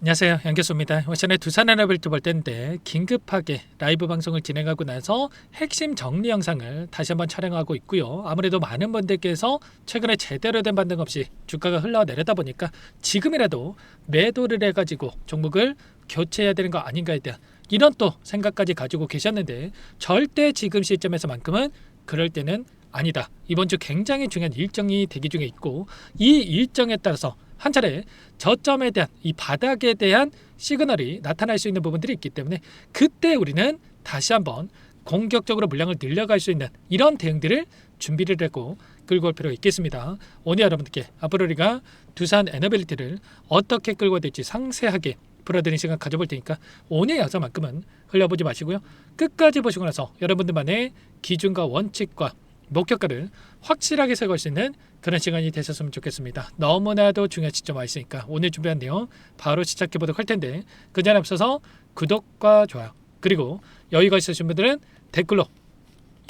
안녕하세요, 양교수입니다. 오전에 두산 에너빌트 볼 때인데 긴급하게 라이브 방송을 진행하고 나서 핵심 정리 영상을 다시 한번 촬영하고 있고요. 아무래도 많은 분들께서 최근에 제대로 된 반등 없이 주가가 흘러내리다 보니까 지금이라도 매도를 해가지고 종목을 교체해야 되는 거 아닌가에 대한 이런 또 생각까지 가지고 계셨는데, 절대 지금 시점에서만큼은 그럴 때는 아니다. 이번 주 굉장히 중요한 일정이 대기 중에 있고, 이 일정에 따라서 한 차례 저점에 대한 이 바닥에 대한 시그널이 나타날 수 있는 부분들이 있기 때문에, 그때 우리는 다시 한번 공격적으로 물량을 늘려갈 수 있는 이런 대응들을 준비를 하고 끌고 올 필요가 있겠습니다. 오늘 여러분들께 앞으로 우리가 두산 에너빌리티를 어떻게 끌고 될지 상세하게 풀어드리는 시간 가져볼 테니까 오늘 영상만큼은 흘려보지 마시고요. 끝까지 보시고 나서 여러분들만의 기준과 원칙과 목표가를 확실하게 세울 수 있는 그런 시간이 되셨으면 좋겠습니다. 너무나도 중요한 시점 와 있으니까 오늘 준비한 내용 바로 시작해 보도록 할 텐데, 그 전에 앞서서 구독과 좋아요, 그리고 여유가 있으신 분들은 댓글로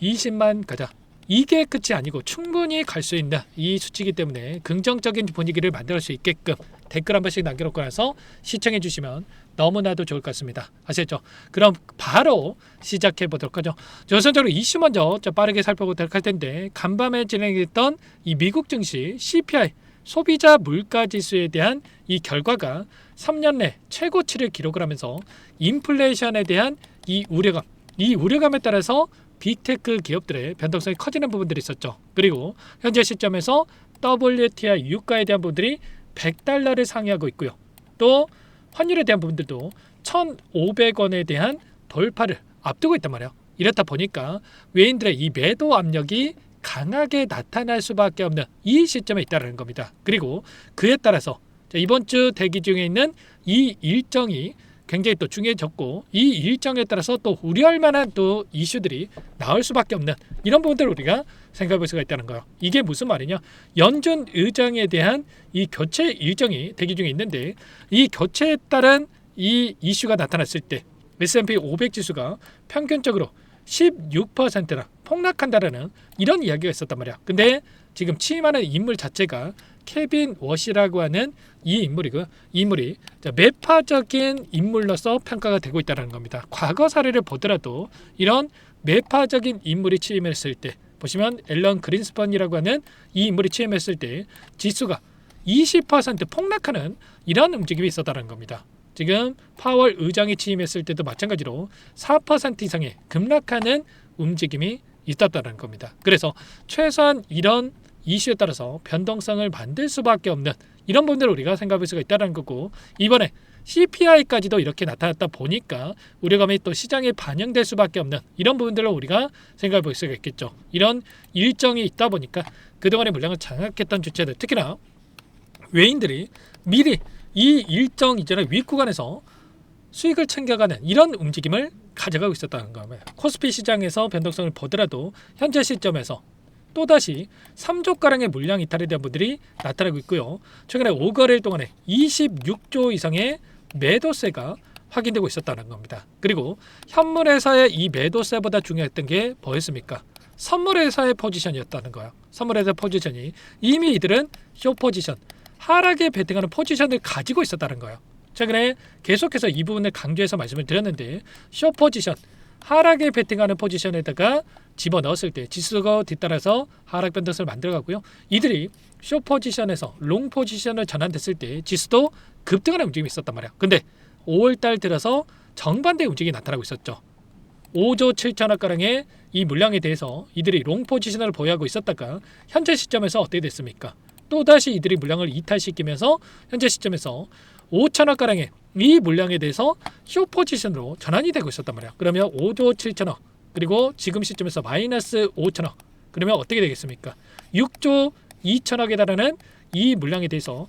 20만 가자, 이게 끝이 아니고 충분히 갈 수 있는 이 수치이기 때문에 긍정적인 분위기를 만들 수 있게끔 댓글 한 번씩 남겨놓고 나서 시청해 주시면 너무나도 좋을 것 같습니다. 아시겠죠? 그럼 바로 시작해 보도록 하죠. 우선적으로 이슈 먼저 빠르게 살펴보도록 할 텐데, 간밤에 진행했던 이 미국 증시 CPI 소비자 물가 지수에 대한 이 결과가 3년 내 최고치를 기록을 하면서 인플레이션에 대한 이 우려감에 따라서 빅테크 기업들의 변동성이 커지는 부분들이 있었죠. 그리고 현재 시점에서 WTI 유가에 대한 부분들이 $100를 상회하고 있고요. 또 환율에 대한 부분들도 1,500원에 대한 돌파를 앞두고 있단 말이에요. 이렇다 보니까 외인들의 이 매도 압력이 강하게 나타날 수밖에 없는 이 시점에 있다는 겁니다. 그리고 그에 따라서 이번 주 대기 중에 있는 이 일정이 굉장히 또 중요해졌고, 이 일정에 따라서 또 우려할 만한 또 이슈들이 나올 수밖에 없는 이런 부분들을 우리가 생각해 볼 수가 있다는 거예요. 이게 무슨 말이냐? 연준 의장에 대한 이 교체 일정이 대기 중에 있는데, 이 교체에 따른 이 이슈가 나타났을 때 S&P 500 지수가 평균적으로 16%나 폭락한다라는 이런 이야기가 있었단 말이야. 근데 지금 취임하는 인물 자체가 케빈 워시라고 하는 이 인물이 매파적인 인물로서 평가가 되고 있다는 겁니다. 과거 사례를 보더라도 이런 매파적인 인물이 취임했을 때, 보시면 앨런 그린스펀이라고 하는 이 인물이 취임했을 때 지수가 20% 폭락하는 이런 움직임이 있었다는 겁니다. 지금 파월 의장이 취임했을 때도 마찬가지로 4% 이상의 급락하는 움직임이 있었다는 겁니다. 그래서 최소한 이런 이슈에 따라서 변동성을 만들 수밖에 없는 이런 부분들을 우리가 생각할 수가 있다는 거고, 이번에 CPI까지도 이렇게 나타났다 보니까 우려감이 또 시장에 반영될 수밖에 없는 이런 부분들을 우리가 생각해 볼 수가 있겠죠. 이런 일정이 있다 보니까 그동안의 물량을 장악했던 주체들, 특히나 외인들이 미리 이 일정 이전에 윗구간에서 수익을 챙겨가는 이런 움직임을 가져가고 있었다는 거예요. 코스피 시장에서 변동성을 보더라도 현재 시점에서 또다시 3조가량의 물량 이탈에 대한 분들이 나타나고 있고요. 최근에 5거래일 동안에 26조 이상의 매도세가 확인되고 있었다는 겁니다. 그리고 현물회사의 이 매도세보다 중요했던 게 뭐였습니까? 선물회사의 포지션이었다는 거예요. 선물회사 포지션이 이미 이들은 숏포지션, 하락에 베팅하는 포지션을 가지고 있었다는 거예요. 최근에 계속해서 이 부분을 강조해서 말씀을 드렸는데, 숏포지션, 하락에 베팅하는 포지션에다가 집어넣었을 때 지수가 뒤따라서 하락 변동성을 만들어가고요. 이들이 숏 포지션에서 롱 포지션을 전환됐을 때 지수도 급등하는 움직임이 있었단 말이야. 근데 5월달 들어서 정반대의 움직임이 나타나고 있었죠. 5조 7천억 가량의 이 물량에 대해서 이들이 롱 포지션을 보유하고 있었다가 현재 시점에서 어떻게 됐습니까? 또다시 이들이 물량을 이탈시키면서 현재 시점에서 5천억 가량의 이 물량에 대해서 숏 포지션으로 전환이 되고 있었단 말이야. 그러면 5조 7천억, 그리고 지금 시점에서 마이너스 5천억, 그러면 어떻게 되겠습니까? 6조 2천억에 달하는 이 물량에 대해서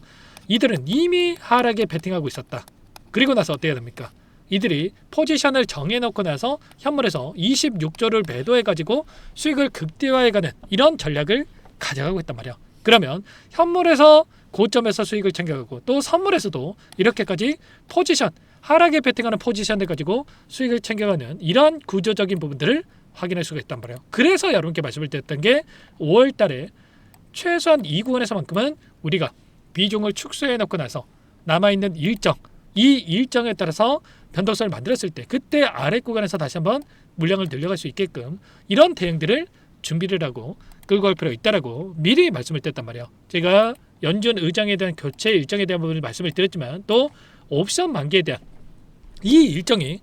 이들은 이미 하락에 베팅하고 있었다. 그리고 나서 어떻게 됩니까? 이들이 포지션을 정해놓고 나서 현물에서 26조를 매도해가지고 수익을 극대화해가는 이런 전략을 가져가고 있단 말이야. 그러면 현물에서 고점에서 수익을 챙겨가고, 또 선물에서도 이렇게까지 포지션, 하락에 베팅하는 포지션을 가지고 수익을 챙겨가는 이런 구조적인 부분들을 확인할 수가 있단 말이에요. 그래서 여러분께 말씀을 드렸던 게 5월 달에 최소한 이 구간에서만큼은 우리가 비중을 축소해 놓고 나서 남아있는 일정, 이 일정에 따라서 변동성을 만들었을 때 그때 아래 구간에서 다시 한번 물량을 늘려갈 수 있게끔 이런 대응들을 준비를 하고 끌고 갈 필요가 있다라고 미리 말씀을 드렸단 말이에요. 제가 연준 의장에 대한 교체 일정에 대한 부분을 말씀을 드렸지만 또 옵션 만기에 대한 이 일정이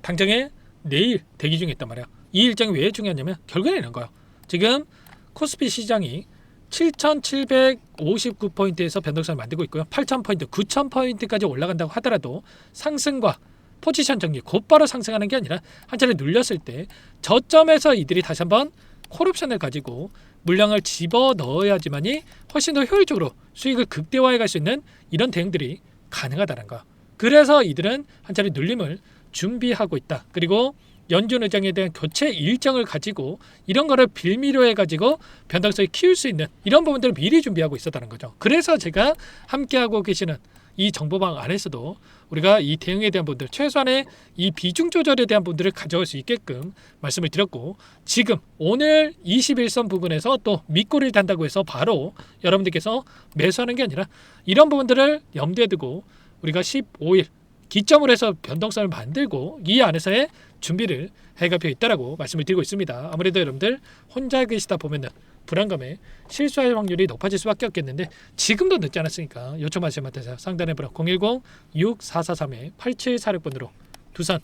당장에 내일 대기 중에 있단 말이에요. 이 일정이 왜 중요하냐면 결국에는 이런 거예요. 지금 코스피 시장이 7,759포인트에서 변동성을 만들고 있고요. 8,000포인트, 9,000포인트까지 올라간다고 하더라도 상승과 포지션 정리 곧바로 상승하는 게 아니라 한 차례 눌렸을 때 저점에서 이들이 다시 한번 콜옵션을 가지고 물량을 집어넣어야지만이 훨씬 더 효율적으로 수익을 극대화해 갈 수 있는 이런 대응들이 가능하다는 거. 그래서 이들은 한 차례 눌림을 준비하고 있다. 그리고 연준 의장에 대한 교체 일정을 가지고 이런 거를 빌미로 해가지고 변동성을 키울 수 있는 이런 부분들을 미리 준비하고 있었다는 거죠. 그래서 제가 함께하고 계시는 이 정보방 안에서도 우리가 이 대응에 대한 부분들 최소한의 이 비중 조절에 대한 부분들을 가져올 수 있게끔 말씀을 드렸고 지금 오늘 21선 부분에서 또 밑꼬리를 단다고 해서 바로 여러분들께서 매수하는 게 아니라 이런 부분들을 염두에 두고 우리가 15일 기점으로 해서 변동성을 만들고 이 안에서의 준비를 해갈 필요 있다라고 말씀을 드리고 있습니다. 아무래도 여러분들 혼자 계시다 보면은 불안감에 실수할 확률이 높아질 수밖에 없겠는데 지금도 늦지 않았으니까 요청하시면 되세요. 상단에 번호 010-6443-8746번으로 두산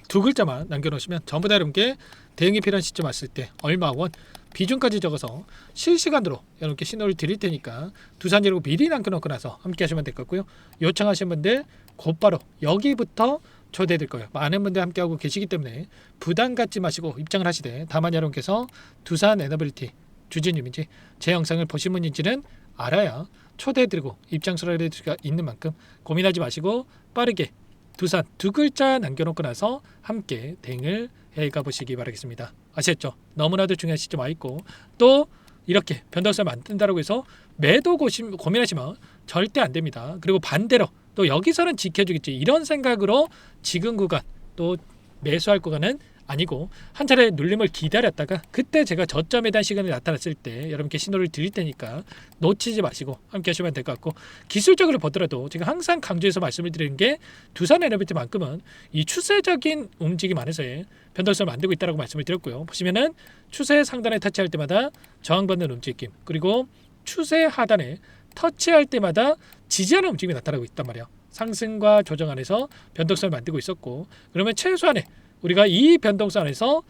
두 글자만 남겨놓으시면 전부 다 여러분께 대응이 필요한 시점 왔을 때 얼마 원 비중까지 적어서 실시간으로 여러분께 신호를 드릴 테니까 두산이라고 미리 남겨놓고 나서 함께 하시면 될 것 같고요. 요청하신 분들 곧바로 여기부터 초대해드릴 거예요. 많은 분들 함께하고 계시기 때문에 부담 갖지 마시고 입장을 하시되 다만 여러분께서 두산 에너빌리티 주주님인지 제 영상을 보신 분인지는 알아야 초대해드리고 입장서를 해드릴 수가 있는 만큼 고민하지 마시고 빠르게 두산 두 글자 남겨놓고 나서 함께 대응을 해가 보시기 바라겠습니다. 아시겠죠? 너무나도 중요한 시점 와 있고 또 이렇게 변동성을 만든다고 해서 매도 고민하시면 절대 안 됩니다. 그리고 반대로 또 여기서는 지켜주겠지 이런 생각으로 지금 구간 또 매수할 구간은 아니고 한 차례 눌림을 기다렸다가 그때 제가 저점에 대한 시간이 나타났을 때 여러분께 신호를 드릴 테니까 놓치지 마시고 함께 하시면 될 것 같고 기술적으로 보더라도 제가 항상 강조해서 말씀을 드리는 게 두산 에너비티만큼은 이 추세적인 움직임 안에서의 변동성을 만들고 있다고 말씀을 드렸고요. 보시면은 추세 상단에 터치할 때마다 저항받는 움직임 그리고 추세 하단에 터치할 때마다 지지하는 움직임이 나타나고 있단 말이에요. 상승과 조정 안에서 변동성을 만들고 있었고 그러면 최소한의 우리가 이 변동성 안에서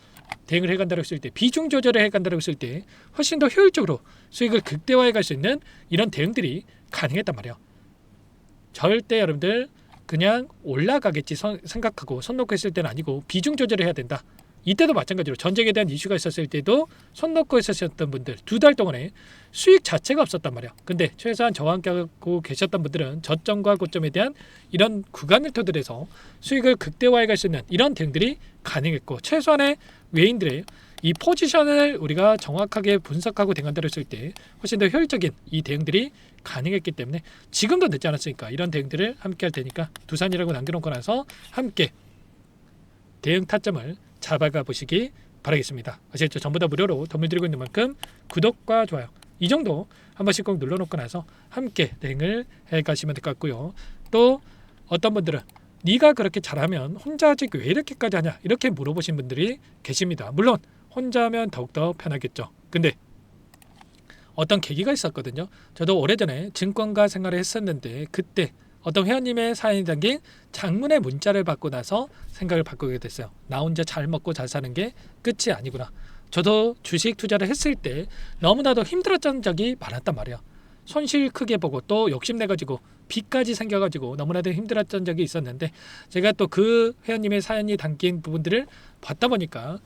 대응을 해간다고 했을 때 비중 조절을 해간다고 했을 때 훨씬 더 효율적으로 수익을 극대화해 갈 수 있는 이런 대응들이 가능했단 말이에요. 절대 여러분들 그냥 올라가겠지 생각하고 손 놓고 있을 때는 아니고 비중 조절을 해야 된다. 이때도 마찬가지로 전쟁에 대한 이슈가 있었을 때도 손 놓고 있었던 분들 2달 동안에 수익 자체가 없었단 말이야. 근데 최소한 저와 함께하고 계셨던 분들은 저점과 고점에 대한 이런 구간을 토대로 수익을 극대화해 갈 수 있는 이런 대응들이 가능했고 최소한의 외인들의 이 포지션을 우리가 정확하게 분석하고 대응한다고 했을 때 훨씬 더 효율적인 이 대응들이 가능했기 때문에 지금도 늦지 않았으니까 이런 대응들을 함께 할 테니까 두산이라고 남겨놓고 나서 함께 대응 타점을 잡아가 보시기 바라겠습니다. 아시겠죠? 전부 다 무료로 도움을 드리고 있는 만큼 구독과 좋아요 이 정도 한 번씩 꼭 눌러놓고 나서 함께 대응을 해가시면 될 것 같고요. 또 어떤 분들은 네가 그렇게 잘하면 혼자 아직 왜 이렇게까지 하냐 이렇게 물어보신 분들이 계십니다. 물론 혼자 하면 더욱더 편하겠죠. 근데 어떤 계기가 있었거든요. 저도 오래전에 증권가 생활을 했었는데 그때 어떤 회원님의 사연이 담긴 장문의 문자를 받고 나서 생각을 바꾸게 됐어요. 나 혼자 잘 먹고 잘 사는 게 끝이 아니구나. 저도 주식 투자를 했을 때 너무나도 힘들었던 적이 많았단 말이에요. 손실 크게 보고 또 욕심내가지고 빚까지 생겨가지고 너무나도 힘들었던 적이 있었는데 제가 또 그 회원님의 사연이 담긴 부분들을 봤다 보니까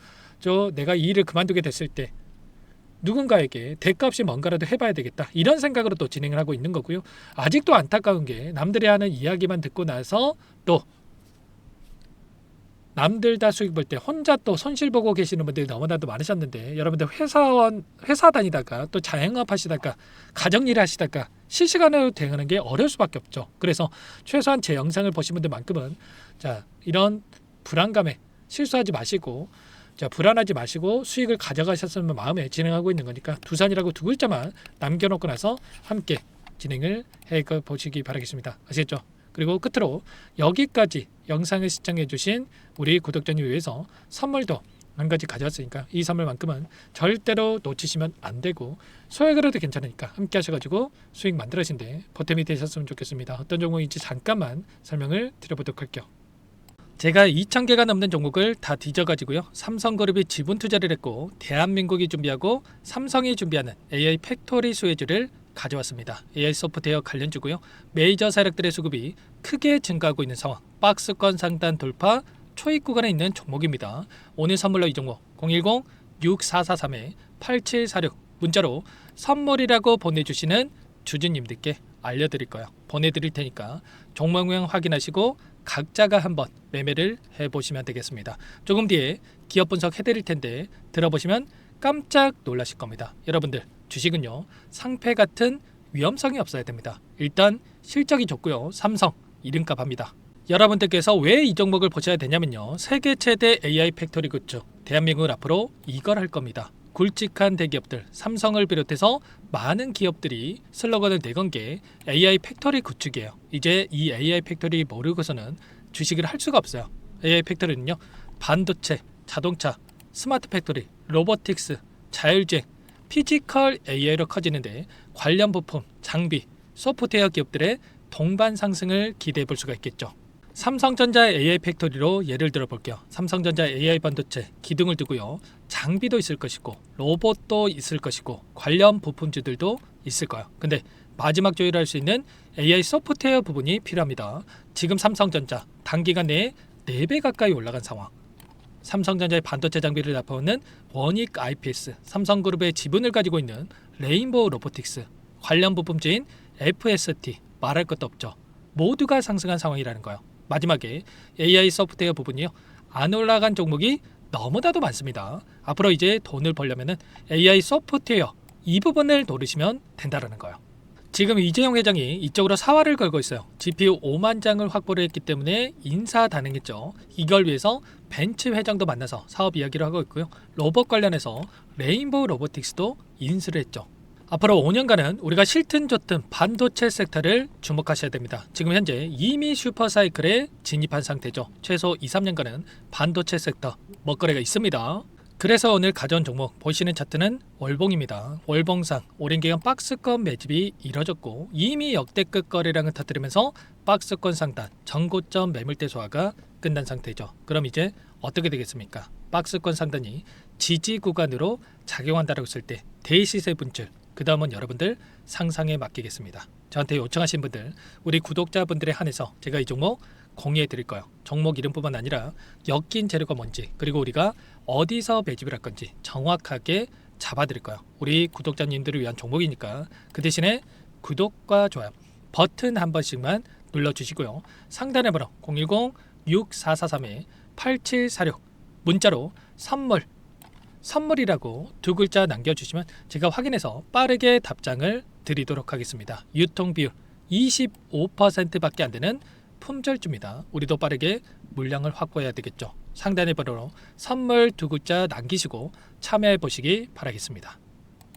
내가 이 일을 그만두게 됐을 때 누군가에게 대가 없이 뭔가라도 해봐야 되겠다 이런 생각으로 또 진행을 하고 있는 거고요. 아직도 안타까운 게 남들이 하는 이야기만 듣고 나서 또 남들 다 수익 볼 때 혼자 또 손실 보고 계시는 분들이 너무나도 많으셨는데 여러분들 회사 다니다가 또 자영업 하시다가 가정일 하시다가 실시간으로 대응하는 게 어려울 수밖에 없죠. 그래서 최소한 제 영상을 보신 분들만큼은 이런 불안감에 실수하지 마시고 불안하지 마시고 수익을 가져가셨으면 마음에 진행하고 있는 거니까 두산이라고 두 글자만 남겨놓고 나서 함께 진행을 해 보시기 바라겠습니다. 아시겠죠? 그리고 끝으로 여기까지 영상을 시청해주신 우리 구독자님 위해서 선물도 한 가지 가져왔으니까 이 선물만큼은 절대로 놓치시면 안 되고 소액으로도 괜찮으니까 함께 하셔가지고 수익 만들어진데 보탬이 되셨으면 좋겠습니다. 어떤 종목인지 잠깐만 설명을 드려보도록 할게요. 제가 2,000개가 넘는 종목을 다 뒤져가지고요. 삼성그룹이 지분 투자를 했고 대한민국이 준비하고 삼성이 준비하는 AI 팩토리 수혜주를 가져왔습니다. AI 소프트웨어 관련주고요. 메이저 세력들의 수급이 크게 증가하고 있는 상황. 박스권 상단 돌파 초입 구간에 있는 종목입니다. 오늘 선물로 이 종목 010-6443-8746 문자로 선물이라고 보내주시는 주주님들께 알려드릴 거예요. 보내드릴 테니까 종목명 확인하시고 각자가 한번 매매를 해보시면 되겠습니다. 조금 뒤에 기업 분석 해드릴 텐데 들어보시면 깜짝 놀라실 겁니다. 여러분들 주식은요 상패 같은 위험성이 없어야 됩니다. 일단 실적이 좋고요. 삼성 이름값 합니다. 여러분들께서 왜 이 종목을 보셔야 되냐면요. 세계 최대 AI 팩토리 굿즈 대한민국은 앞으로 이걸 할 겁니다. 굵직한 대기업들 삼성을 비롯해서 많은 기업들이 슬로건을 내건 게 AI 팩토리 구축이에요. 이제 이 AI 팩토리 모르고서는 주식을 할 수가 없어요. AI 팩토리는요 반도체, 자동차, 스마트 팩토리, 로보틱스, 자율주행, 피지컬 AI로 커지는데 관련 부품, 장비, 소프트웨어 기업들의 동반 상승을 기대해 볼 수가 있겠죠. 삼성전자 AI 팩토리로 예를 들어 볼게요. 삼성전자 AI 반도체 기둥을 두고요. 장비도 있을 것이고 로봇도 있을 것이고 관련 부품주들도 있을 거예요. 근데 마지막 조율할 수 있는 AI 소프트웨어 부분이 필요합니다. 지금 삼성전자 단기간 내에 4배 가까이 올라간 상황. 삼성전자의 반도체 장비를 납품하는 원익 IPS, 삼성그룹의 지분을 가지고 있는 레인보우 로보틱스, 관련 부품주인 FST 말할 것도 없죠. 모두가 상승한 상황이라는 거예요. 마지막에 AI 소프트웨어 부분이요. 안 올라간 종목이 너무나도 많습니다. 앞으로 이제 돈을 벌려면 AI 소프트웨어 이 부분을 노리시면 된다는 거예요. 지금 이재용 회장이 이쪽으로 사활을 걸고 있어요. GPU 5만 장을 확보를 했기 때문에 인사단행했죠. 이걸 위해서 벤츠 회장도 만나서 사업 이야기를 하고 있고요. 로봇 관련해서 레인보우 로보틱스도 인수를 했죠. 앞으로 5년간은 우리가 싫든 좋든 반도체 섹터를 주목하셔야 됩니다. 지금 현재 이미 슈퍼사이클에 진입한 상태죠. 최소 2-3년간은 반도체 섹터 먹거리가 있습니다. 그래서 오늘 가져온 종목 보시는 차트는 월봉입니다. 월봉상 오랜 기간 박스권 매집이 이뤄졌고 이미 역대급 거래량을 터뜨리면서 박스권 상단 전고점 매물대 소화가 끝난 상태죠. 그럼 이제 어떻게 되겠습니까? 박스권 상단이 지지 구간으로 작용한다고 했을 때 대시세 분출 그 다음은 여러분들 상상에 맡기겠습니다. 저한테 요청하신 분들 우리 구독자분들에 한해서 제가 이 종목 공유해 드릴 거예요. 종목 이름뿐만 아니라 엮인 재료가 뭔지 그리고 우리가 어디서 매집을 할 건지 정확하게 잡아 드릴 거예요. 우리 구독자님들을 위한 종목이니까 그 대신에 구독과 좋아요 버튼 한 번씩만 눌러주시고요. 상단의 번호 010-6443-8746 문자로 선물이라고 2글자 남겨주시면 제가 확인해서 빠르게 답장을 드리도록 하겠습니다. 유통비율 25%밖에 안 되는 품절주입니다. 우리도 빠르게 물량을 확보해야 되겠죠. 상단의 번호로 선물 2글자 남기시고 참여해 보시기 바라겠습니다.